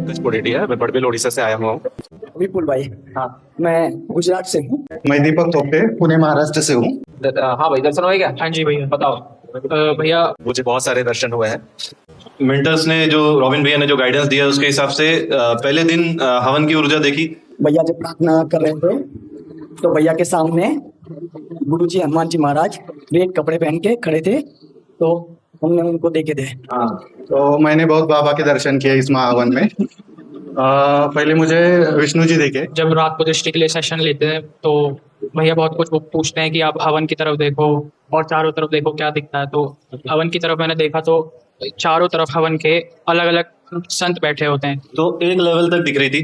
पंकज पोडेटिया है, मैं बड़बिल उड़ीसा से आया हुआ हूँ। विपुल भाई। हाँ मैं गुजरात से हूँ। मैं दीपक थोपटे पुणे महाराष्ट्र से हूँ। हाँ भाई, दर्शन हो गया? हाँ जी भैया। बताओ भैया। मुझे बहुत सारे दर्शन हुए हैं। मेंटर्स ने जो रॉबिन भैया ने जो गाइडेंस दिया उसके हिसाब से पहले दिन हवन की ऊर्जा देखी। भैया जब प्रार्थना कर रहे थे तो भैया के सामने गुरुजी हनुमान जी महाराज रेड कपड़े पहन के खड़े थे, तो हमने उनको देखे थे। हाँ, तो मैंने बहुत बाबा के दर्शन किए इस महाहवन में। पहले मुझे विष्णु जी देखे। जब रात को दृष्टि के लिए सेशन लेते हैं तो भैया बहुत कुछ वो पूछते हैं कि आप हवन की तरफ देखो और चारों तरफ देखो क्या दिखता है। तो हवन की तरफ मैंने देखा तो चारों तरफ हवन के अलग अलग संत बैठे होते हैं। तो एक लेवल तक दिख रही थी,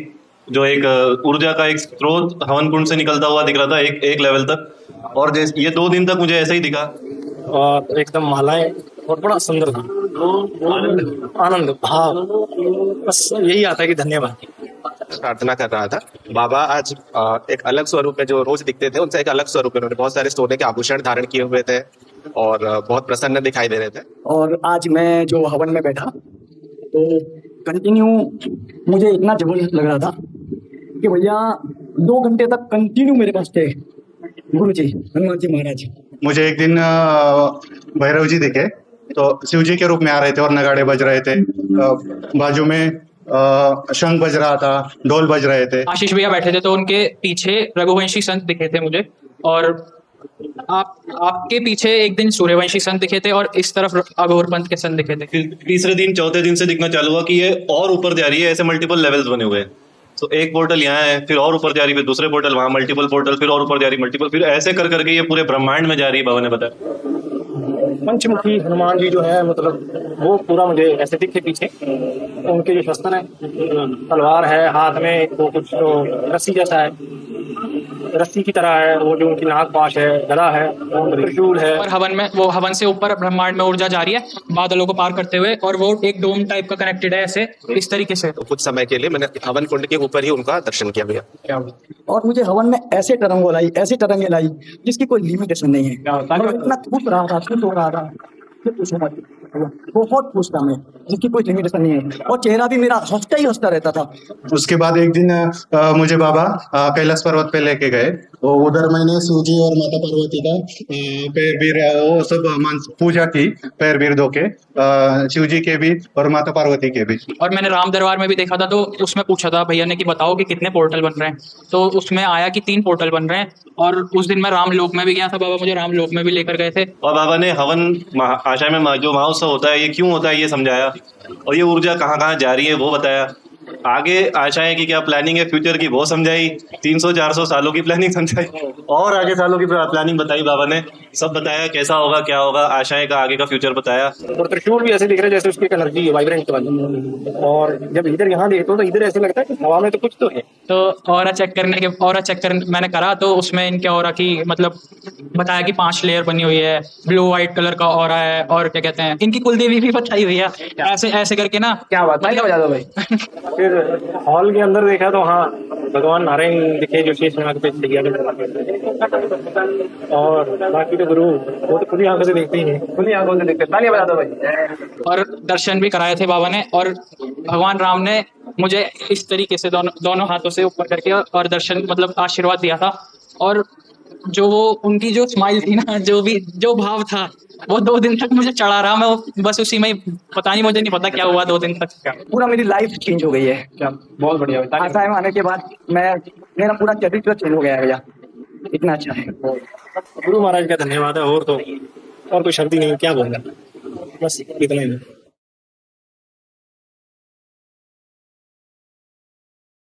जो एक ऊर्जा का एक स्रोत हवन कुंड से निकलता हुआ दिख रहा था एक लेवल तक। और जैसे ये 2 दिन तक मुझे ऐसा ही दिखा और एकदम मालाएं और बड़ा सुंदर था। आनंद भाव, बस यही आता है कि धन्यवाद। प्रार्थना कर रहा था। बाबा आज एक अलग स्वरूप में जो रोज दिखते थे उनसे एक अलग स्वरूप में उन्होंने बहुत सारे सोने के आभूषण धारण किए हुए थे और बहुत प्रसन्न दिखाई दे रहे थे। और आज मैं जो हवन में बैठा तो कंटिन्यू मुझे इतना जबरदस्त लग रहा था कि भैया 2 घंटे तक कंटिन्यू मेरे पास थे गुरुजी हनुमान जी महाराज। मुझे एक दिन भैरव जी दिखे, तो शिव जी के रूप में आ रहे थे और नगाड़े बज रहे थे। बाजू में शंख बज रहा था, ढोल बज रहे थे। आशीष भैया बैठे थे तो उनके पीछे रघुवंशी संत दिखे थे मुझे, और आपके पीछे एक दिन सूर्यवंशी संत दिखे थे और इस तरफ अघोर पंथ के संत दिखे थे। फिर तीसरे दिन चौथे दिन से दिखना चालू हुआ कि ये और ऊपर जा रही है। ऐसे मल्टीपल लेवल्स बने हुए हैं। तो एक पोर्टल यहाँ है, फिर और ऊपर जा रही है, फिर दूसरे पोर्टल वहाँ, मल्टीपल पोर्टल, फिर और ऊपर जा रही मल्टीपल, फिर ऐसे कर करके ये पूरे ब्रह्मांड में जा रही है। बाबा ने बताया पंचमुखी हनुमान जी जो है, मतलब वो पूरा मुझे ऐसे दिखे पीछे। उनके जो शस्त्र है, तलवार है, हाथ में वो कुछ तो रस्सी जैसा है, रस्सी की तरह है वो, जो उनकी नाग पाश है, गदा है, त्रिशूल है। और हवन में वो हवन से ऊपर ब्रह्मांड में ऊर्जा जा रही है बादलों को पार करते हुए, और वो एक डोम टाइप का कनेक्टेड है ऐसे इस तरीके से। तो कुछ समय के लिए मैंने हवन कुंड के ऊपर ही उनका दर्शन किया भैया। और मुझे हवन में ऐसे तरंग लाई, ऐसी तरंगे लाई जिसकी कोई लिमिटेशन नहीं है। इतना खुश रहा था, खुश हो रहा था, बहुत खुश था मैं, जिसकी कोई लिमिटेशन नहीं है। और चेहरा भी मेरा हंसता ही हंसता रहता था। उसके बाद एक दिन मुझे बाबा कैलाश पर्वत पे लेके गए, तो उधर मैंने शिव जी और माता पार्वती का पैर बीर वो सब पूजा की, पैर बीर धो के, शिव जी के भी और माता पार्वती के भी। और मैंने राम दरबार में भी देखा था, तो उसमें पूछा था भैया ने कि बताओ कि कितने पोर्टल बन रहे हैं, तो उसमें आया कि 3 पोर्टल बन रहे हैं। और उस दिन मैं रामलोक में भी गया था, बाबा मुझे रामलोक में भी लेकर गए थे। और बाबा ने हवन आशा में जो महोत्सव होता है ये क्यों होता है ये समझाया, और ये ऊर्जा कहाँ कहाँ जा रही है वो बताया। आगे आशाएं की क्या प्लानिंग है फ्यूचर की वो समझाई। 300-400 सालों की प्लानिंग समझाई, और आगे सालों की प्लानिंग बताई बाबा ने। सब बताया कैसा होगा क्या होगा, आशाएं का आगे का फ्यूचर बताया। और त्रिशूल भी ऐसे दिख रहा है जैसे उसकी एक एनर्जी है, वाइब्रेंट वाली। और जब इधर यहाँ देखते हो तो इधर ऐसे लगता है कि हवा में तो कुछ तो है। तो ऑरा चेक मैंने करा, तो उसमें इनके ऑरा की मतलब बताया कि 5 लेयर बनी हुई है, ब्लू व्हाइट कलर का ऑरा है, और क्या कहते हैं इनकी कुलदेवी भी बताई हुई है। ऐसे ऐसे करके ना। क्या बात है, बजा दो भाई। फिर हॉल के अंदर देखा तो हाँ, भगवान नारायण दिखे जो शेष नाग पे दिया। और बाकी तो गुरु वो तो खुली आंखों से देखते ही हैं, खुली आंखों से देखते। तालियां बजा दो भाई। और दर्शन भी कराए थे बाबा ने, और भगवान राम ने मुझे इस तरीके से दोनों हाथों से ऊपर करके और दर्शन मतलब आशीर्वाद दिया था। और जो वो उनकी जो स्माइल थी ना, जो भाव था, वो 2 दिन तक मुझे चढ़ा रहा। मैं बस उसी में पता नहीं, मुझे नहीं पता क्या हुआ 2 दिन तक। पूरा मेरी लाइफ चेंज हो गई है। क्या बहुत बढ़िया। आशा में आने के बाद मेरा पूरा चरित्र चेंज हो गया है भैया, इतना अच्छा है। गुरु महाराज का धन्यवाद है, और तो और कोई शब्द ही नहीं, क्या बोलना, बस इतना ही।